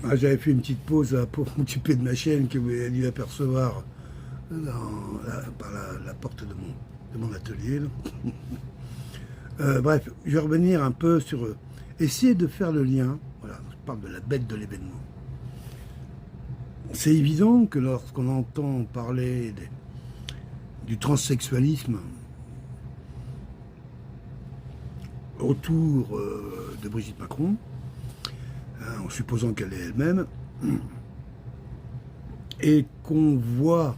Ah, j'avais fait une petite pause là, pour m'occuper de ma chienne que vous avez dû apercevoir par la porte de mon atelier, là. Bref, je vais revenir un peu sur essayer de faire le lien. Voilà, je parle de la bête de l'événement. C'est évident que lorsqu'on entend parler du transsexualisme autour de Brigitte Macron, hein, en supposant qu'elle est elle-même, et qu'on voit,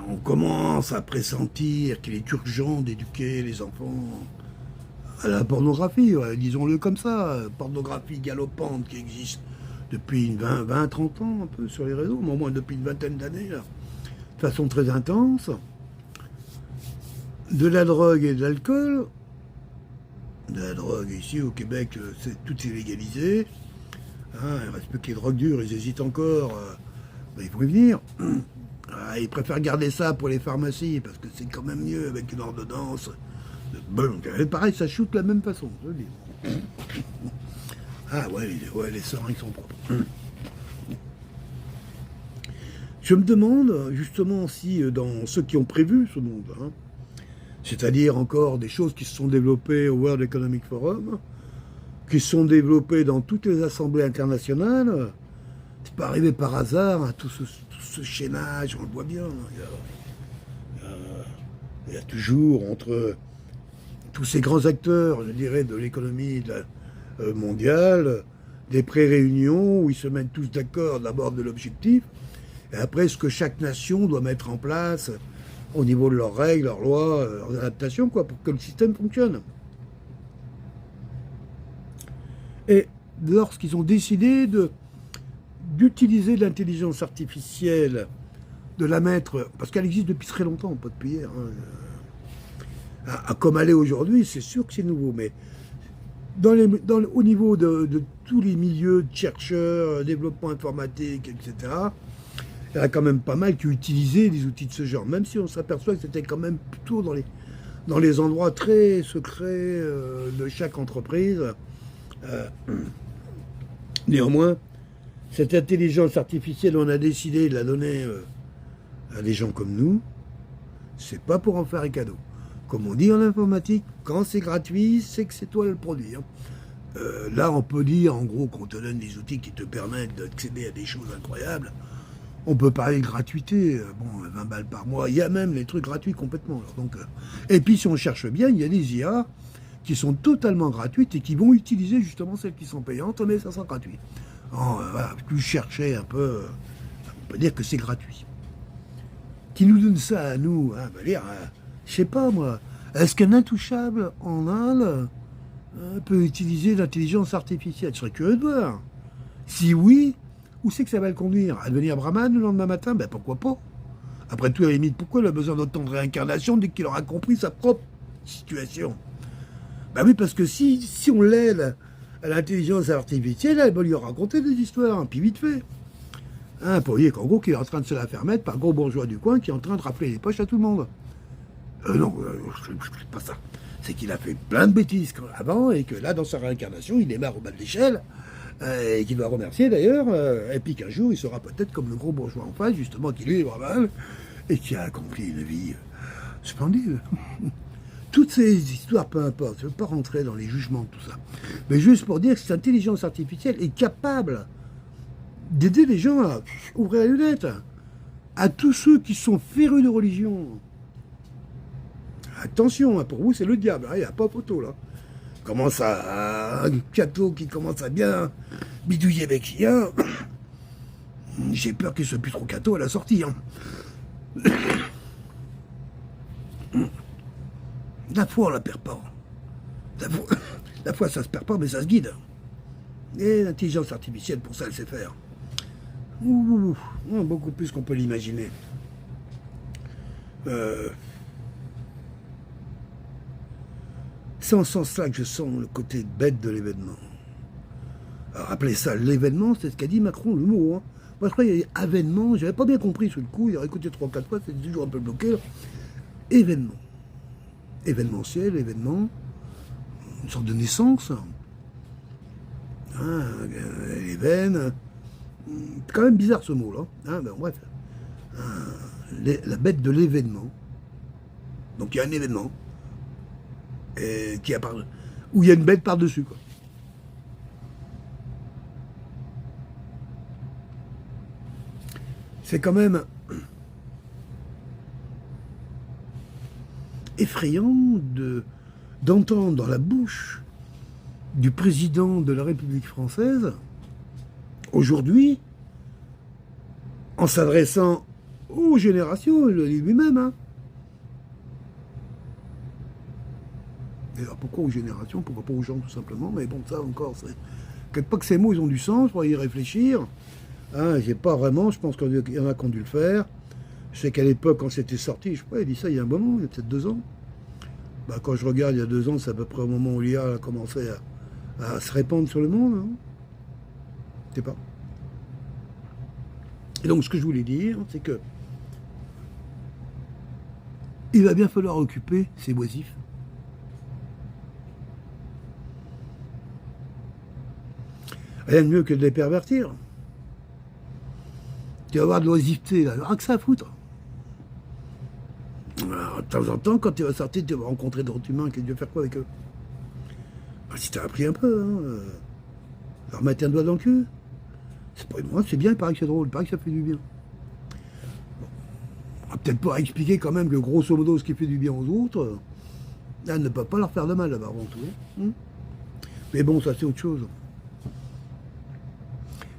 on commence à pressentir qu'il est urgent d'éduquer les enfants à la pornographie, ouais, disons-le comme ça, pornographie galopante qui existe depuis 20-30 ans un peu sur les réseaux, mais au moins depuis une vingtaine d'années, là, de façon très intense, de la drogue et de l'alcool. De la drogue ici au Québec, tout est légalisé. Hein, il reste plus que les drogues dures, ils hésitent encore. Ben, il faut y venir. Ils préfèrent garder ça pour les pharmacies parce que c'est quand même mieux avec une ordonnance. Bon, pareil, ça shoot de la même façon, je veux dire. Ah ouais, les seringues sont propres. Je me demande justement si dans ceux qui ont prévu ce monde, hein, c'est-à-dire encore des choses qui se sont développées au World Economic Forum, qui se sont développées dans toutes les assemblées internationales, c'est pas arrivé par hasard, hein, tout ce chaînage, on le voit bien. Il y a toujours entre tous ces grands acteurs, je dirais, de l'économie mondiale, des pré-réunions où ils se mettent tous d'accord d'abord de l'objectif, et après ce que chaque nation doit mettre en place au niveau de leurs règles, leurs lois, leurs adaptations, quoi, pour que le système fonctionne. Et lorsqu'ils ont décidé d'utiliser l'intelligence artificielle, de la mettre, parce qu'elle existe depuis très longtemps, pas depuis hier, hein, comme elle est aujourd'hui, c'est sûr que c'est nouveau, mais au niveau de tous les milieux de chercheurs, développement informatique, etc., il y en a quand même pas mal qui utilisaient des outils de ce genre, même si on s'aperçoit que c'était quand même plutôt dans les endroits très secrets de chaque entreprise. Néanmoins, cette intelligence artificielle, on a décidé de la donner à des gens comme nous. C'est pas pour en faire un cadeau. Comme on dit en informatique, quand c'est gratuit, c'est que c'est toi le produit. Hein. Là, on peut dire, en gros, qu'on te donne des outils qui te permettent d'accéder à des choses incroyables. On peut parler de gratuité, bon, 20 balles par mois, il y a même les trucs gratuits complètement. Alors, donc, et puis si on cherche bien, il y a des IA qui sont totalement gratuites et qui vont utiliser justement celles qui sont payantes, mais ça sera gratuit. Alors, voilà, plus chercher un peu, on peut dire que c'est gratuit. Qui nous donne ça à nous, hein, bah, dire, je sais pas moi, est-ce qu'un intouchable en Inde peut utiliser l'intelligence artificielle? Je serais curieux de voir. Si oui, où c'est que ça va le conduire? À devenir brahman le lendemain matin? Ben pourquoi pas? Après tout, à la limite, pourquoi il a besoin d'autant de réincarnation dès qu'il aura compris sa propre situation? Ben oui, parce que si on l'aide à l'intelligence artificielle, elle va lui raconter des histoires, hein, puis vite fait. Hein, pour dire qu'en gros, qu'il est en train de se la faire mettre par un gros bourgeois du coin qui est en train de rappeler les poches à tout le monde. Non, c'est pas ça. C'est qu'il a fait plein de bêtises avant et que là, dans sa réincarnation, il est marre au bas de l'échelle. Et qu'il va remercier d'ailleurs, et puis qu'un jour il sera peut-être comme le gros bourgeois en face, justement, qui lui est vraiment, et qui a accompli une vie splendide. Toutes ces histoires, peu importe, je ne veux pas rentrer dans les jugements de tout ça, mais juste pour dire que cette intelligence artificielle est capable d'aider les gens à ouvrir les lunettes, à tous ceux qui sont férus de religion. Attention, hein, pour vous c'est le diable, il n'y a pas photo là. Commence à un catho qui commence à bien bidouiller avec IA. J'ai peur qu'il soit plus trop catho à la sortie. Hein. La foi, on la perd pas. La foi, ça se perd pas, mais ça se guide. Et l'intelligence artificielle, pour ça, elle sait faire. Beaucoup plus qu'on peut l'imaginer. C'est en ce sens-là que je sens le côté bête de l'événement. Alors, appelez ça l'événement, c'est ce qu'a dit Macron, le mot. Hein. Moi, je crois qu'il y a avènement, j'avais pas bien compris sur le coup, il a écouté 3-4 fois, c'est toujours un peu bloqué. Là. Événement. Événementiel, événement, une sorte de naissance. Hein, les veines. C'est quand même bizarre ce mot-là. Hein, ben, bref. La bête de l'événement. Donc il y a un événement où il y a une bête par-dessus, quoi. C'est quand même effrayant d'entendre dans la bouche du président de la République française, aujourd'hui, en s'adressant aux générations, il le dit lui-même, hein. Et alors pourquoi aux générations, pourquoi pas aux gens tout simplement, mais bon, ça encore, c'est... Quelque part que ces mots, ils ont du sens, pour y réfléchir. Hein, j'ai pas vraiment, je pense qu'il y en a qui ont dû le faire. Je sais qu'à l'époque, quand c'était sorti, je sais pas, il dit ça il y a un moment, il y a peut-être 2 ans. Bah, quand je regarde, il y a 2 ans, c'est à peu près au moment où l'IA a commencé à se répandre sur le monde. Hein. Je sais pas. Et donc, ce que je voulais dire, c'est que il va bien falloir occuper ces oisifs. Rien de mieux que de les pervertir. Tu vas avoir de l'oisiveté, là, rien que ça à foutre. Alors, de temps en temps, quand tu vas sortir, tu vas rencontrer d'autres humains qui vont faire quoi avec eux. Alors, si tu as appris un peu, hein, leur mettre un doigt dans le cul. C'est pas moi, c'est bien, il paraît que c'est drôle, il paraît que ça fait du bien. Bon. On va peut-être pas expliquer quand même que grosso modo, ce qui fait du bien aux autres, là, ne peut pas leur faire de mal là-bas avant tout. Hein. Mais bon, ça c'est autre chose.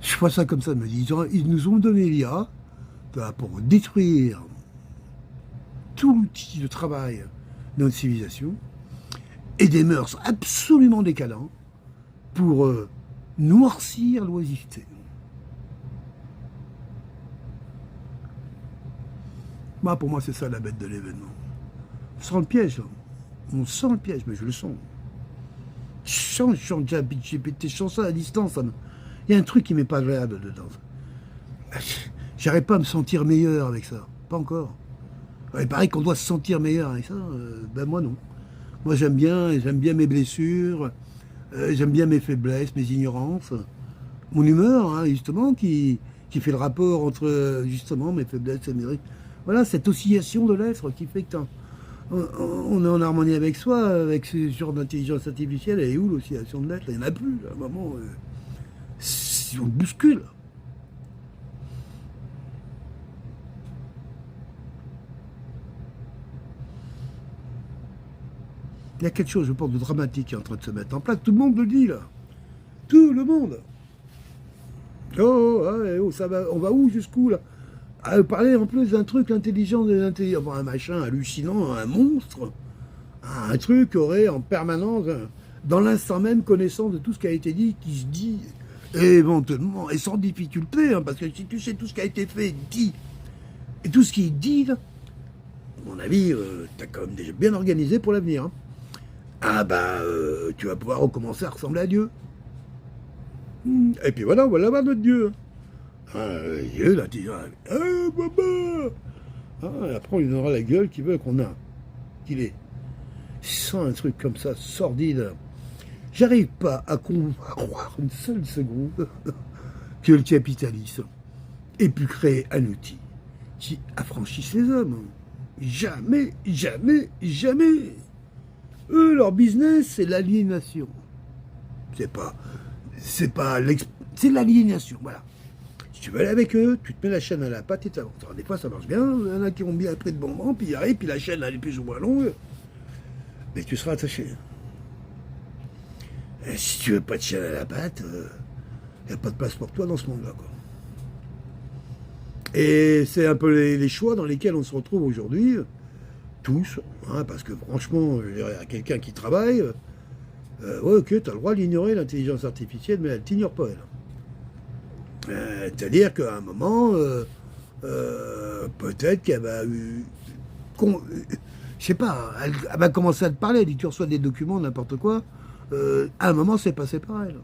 Je vois ça comme ça, me dit, ils nous ont donné l'IA pour détruire tout l'outil de travail de notre civilisation et des mœurs absolument décadents pour noircir l'oisiveté. Bah, pour moi, c'est ça la bête de l'événement. On sent le piège, là. On sent le piège, mais je le sens. Je sens ça à distance. Il y a un truc qui m'est pas agréable dedans. J'arrive pas à me sentir meilleur avec ça. Pas encore. Il paraît qu'on doit se sentir meilleur avec ça. Ben moi non. Moi j'aime bien mes blessures, j'aime bien mes faiblesses, mes ignorances, mon humeur, hein, justement, qui fait le rapport entre justement mes faiblesses et mes... Voilà, cette oscillation de l'être qui fait que on est en harmonie avec soi, avec ce genre d'intelligence artificielle. Elle est où l'oscillation de l'être? Il n'y en a plus, à un moment. On bouscule. Il y a quelque chose, je pense, de dramatique qui est en train de se mettre en place. Tout le monde le dit, là. Tout le monde. Ça va, on va où, jusqu'où, là? À parler en plus d'un truc intelligent, un machin hallucinant, un monstre, un truc qui aurait en permanence, dans l'instant même, connaissance de tout ce qui a été dit, qui se dit, éventuellement, et sans difficulté, hein, parce que si tu sais tout ce qui a été fait, dit, et tout ce qui est dit, là, à mon avis, t'as quand même déjà bien organisé pour l'avenir. Hein. Ah bah, tu vas pouvoir recommencer à ressembler à Dieu. Et puis voilà, on va l'avoir notre Dieu. Dieu, là, tu dis, baba. Et après, on lui donnera la gueule qu'il veut qu'il ait. Sans un truc comme ça, sordide. J'arrive pas à croire une seule seconde que le capitalisme ait pu créer un outil qui affranchisse les hommes. Jamais, jamais, jamais. Eux, leur business, c'est l'aliénation. C'est l'aliénation, voilà. Si tu veux aller avec eux, tu te mets la chaîne à la patte et t'avances. Alors, des fois, ça marche bien. Il y en a qui ont bien pris de bons moments, puis ils arrivent, puis la chaîne, elle est plus ou moins longue. Mais tu seras attaché. Et si tu veux pas de chaîne à la patte, il n'y a pas de place pour toi dans ce monde-là, quoi. Et c'est un peu les choix dans lesquels on se retrouve aujourd'hui, tous, hein, parce que franchement, il y a quelqu'un qui travaille, ouais, ok, tu as le droit d'ignorer l'intelligence artificielle, mais elle ne t'ignore pas, elle. C'est-à-dire qu'à un moment, peut-être qu'elle va... je sais pas, elle va commencer à te parler, elle dit tu reçois des documents, n'importe quoi, à un moment, c'est passé par elle.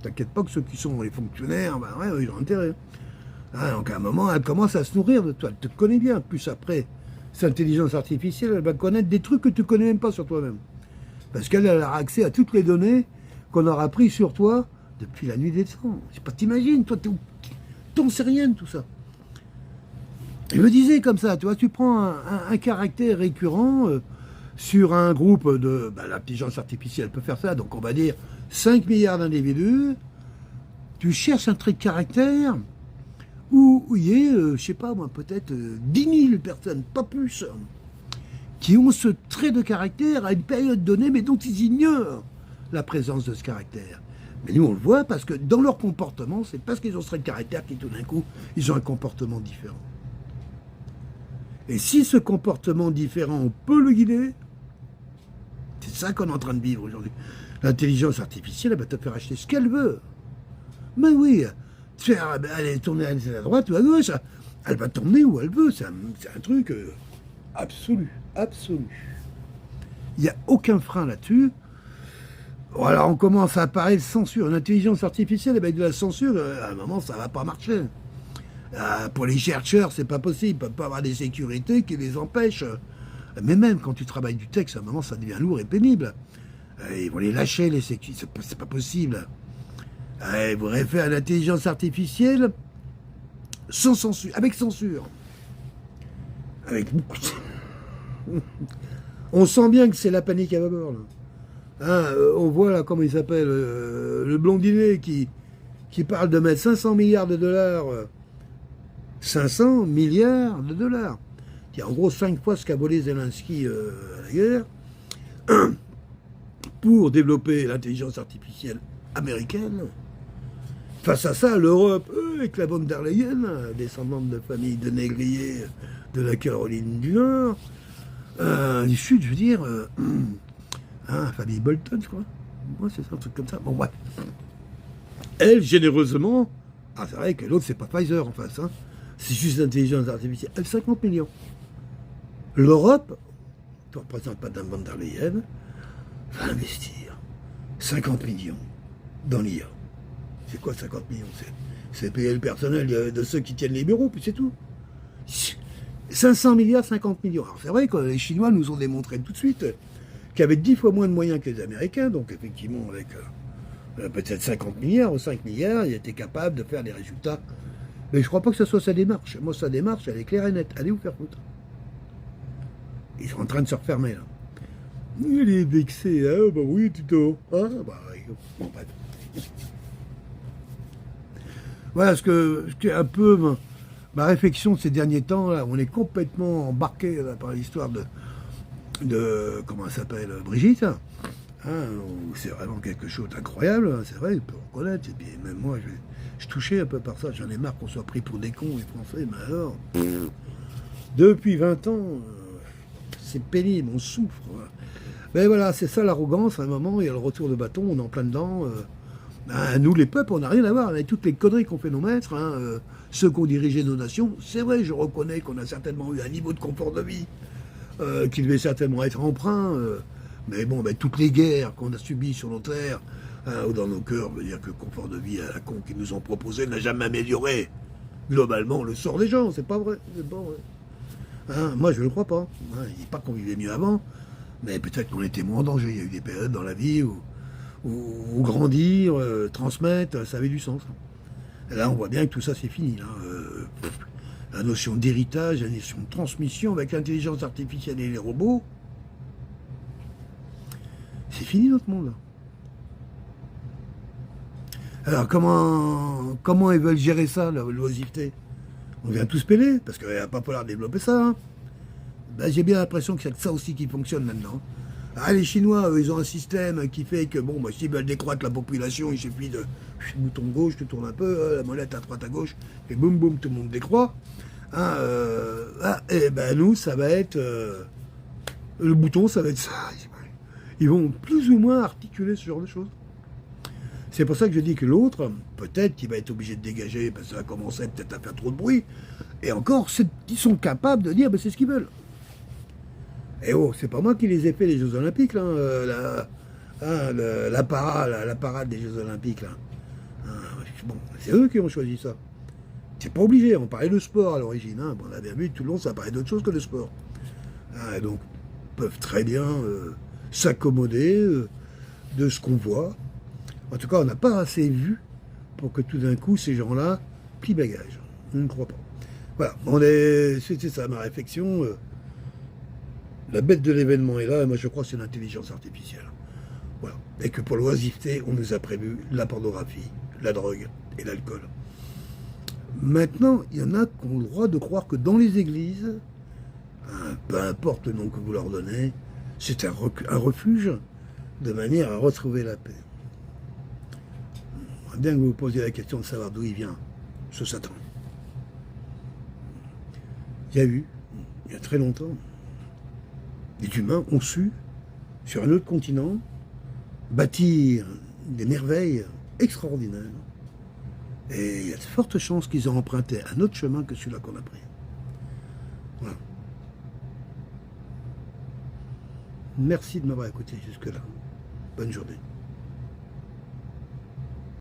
T'inquiète pas que ceux qui sont les fonctionnaires, ben ouais, ils ont intérêt. Hein, donc à un moment, elle commence à se nourrir de toi, elle te connaît bien. Plus après, cette intelligence artificielle, elle va connaître des trucs que tu connais même pas sur toi-même. Parce qu'elle a accès à toutes les données qu'on aura pris sur toi depuis la nuit des temps. Je sais pas, t'imagines, toi, t'en sais rien de tout ça. Je me disais comme ça, tu vois, tu prends un caractère récurrent sur un groupe de... l'intelligence artificielle peut faire ça, donc on va dire 5 milliards d'individus, tu cherches un trait de caractère où il y ait, je sais pas moi, peut-être 10 000 personnes, pas plus, qui ont ce trait de caractère à une période donnée, mais dont ils ignorent la présence de ce caractère. Mais nous, on le voit parce que dans leur comportement, c'est parce qu'ils ont ce trait de caractère qui, tout d'un coup, ils ont un comportement différent. Et si ce comportement différent, on peut le guider, c'est ça qu'on est en train de vivre aujourd'hui. L'intelligence artificielle, elle va te faire acheter ce qu'elle veut. Mais oui, faire aller tourner à droite ou à gauche, elle va t'emmener où elle veut. C'est un truc absolu, absolu. Il n'y a aucun frein là-dessus. Alors on commence à parler de censure. L'intelligence artificielle avec de la censure, à un moment, ça ne va pas marcher. Pour les chercheurs, c'est pas possible. Ils ne peuvent pas avoir des sécurités qui les empêchent. Mais même quand tu travailles du texte, à un moment, ça devient lourd et pénible. Ils vont les lâcher, les sécurités. C'est pas possible. Ils voudraient faire l'intelligence artificielle sans censure, avec censure. Avec beaucoup de... On sent bien que c'est la panique à bord. On voit là, comment il s'appelle, le blondinet qui parle de mettre 500 milliards de dollars... 500 milliards de dollars. C'est en gros 5 fois ce qu'a volé Zelensky à la guerre pour développer l'intelligence artificielle américaine. Face à ça, l'Europe, avec la von der Leyen, descendante de famille de négriers de la Caroline du Nord, du Sud, je veux dire, famille Bolton, je crois. Ouais, c'est ça, un truc comme ça. Bon, bref. Elle, généreusement, c'est vrai que l'autre, c'est pas Pfizer en face, c'est juste l'intelligence artificielle. Elle, 50 millions. L'Europe, qui ne représente Madame von der Leyen, va investir 50 millions dans l'IA. C'est quoi 50 millions? C'est payer le personnel de ceux qui tiennent les bureaux, puis c'est tout. 500 milliards, 50 millions. Alors c'est vrai que les Chinois nous ont démontré tout de suite qu'ils avaient 10 fois moins de moyens que les Américains, donc effectivement avec peut-être 50 milliards ou 5 milliards, ils étaient capables de faire des résultats. Mais je ne crois pas que ce soit sa démarche. Moi, sa démarche, elle est claire et nette. Allez vous faire foutre. Ils sont en train de se refermer, là. Il est vexé, bah oui, tu t'en... Bon, bref. Voilà ce qui est un peu ma réflexion de ces derniers temps, là. On est complètement embarqué là, par l'histoire de comment elle s'appelle, Brigitte. C'est vraiment quelque chose d'incroyable, c'est vrai, il peut reconnaître. Et puis même moi, je touchais un peu par ça. J'en ai marre qu'on soit pris pour des cons, les Français. Mais alors, depuis 20 ans, c'est pénible, on souffre. Mais voilà, c'est ça l'arrogance. À un moment, il y a le retour de bâton, on est en plein dedans. Nous, les peuples, on n'a rien à voir avec toutes les conneries qu'ont fait nos maîtres, ceux qui ont dirigé nos nations. C'est vrai, je reconnais qu'on a certainement eu un niveau de confort de vie qui devait certainement être emprunt. Mais bon, toutes les guerres qu'on a subies sur nos terres ou dans nos cœurs, veut dire que le confort de vie à la con qu'ils nous ont proposé n'a jamais amélioré globalement le sort des gens. C'est pas vrai. C'est pas vrai. Moi, je ne le crois pas. Je ne dis pas qu'on vivait mieux avant, mais peut-être qu'on était moins en danger. Il y a eu des périodes dans la vie où grandir, transmettre, ça avait du sens. Et là, on voit bien que tout ça, c'est fini. La notion d'héritage, la notion de transmission avec l'intelligence artificielle et les robots, c'est fini notre monde. Alors comment ils veulent gérer ça, l'oisiveté? On vient tous péler, parce qu'il va pas falloir développer ça. J'ai bien l'impression que c'est ça aussi qui fonctionne maintenant. Les Chinois, ils ont un système qui fait que, s'ils veulent décroître la population, il suffit de bouton gauche, tu tournes un peu, la molette à droite à gauche, et boum boum, tout le monde décroît. Nous, ça va être... le bouton, ça va être ça. Ils vont plus ou moins articuler ce genre de choses. C'est pour ça que je dis que l'autre, peut-être qu'il va être obligé de dégager, parce que ça va commencer peut-être à faire trop de bruit. Et encore, ils sont capables de dire, c'est ce qu'ils veulent. Et c'est pas moi qui les ai fait les Jeux Olympiques, là. La parade des Jeux Olympiques, là. C'est eux qui ont choisi ça. C'est pas obligé, on parlait de sport à l'origine. On avait vu tout le long, ça parlait d'autre chose que de sport. Donc, ils peuvent très bien s'accommoder de ce qu'on voit. En tout cas, on n'a pas assez vu pour que tout d'un coup, ces gens-là plient bagage. Je ne crois pas. Voilà, c'était ça ma réflexion. La bête de l'événement est là, et moi je crois que c'est l'intelligence artificielle. Voilà. Et que pour l'oisiveté, on nous a prévu la pornographie, la drogue et l'alcool. Maintenant, il y en a qui ont le droit de croire que dans les églises, peu importe le nom que vous leur donnez, c'est un refuge de manière à retrouver la paix. J'aimerais bien que vous vous posiez la question de savoir d'où il vient, ce Satan. Il y a eu, il y a très longtemps, les humains ont su, sur un autre continent, bâtir des merveilles extraordinaires. Et il y a de fortes chances qu'ils ont emprunté un autre chemin que celui-là qu'on a pris. Voilà. Merci de m'avoir écouté jusque-là. Bonne journée.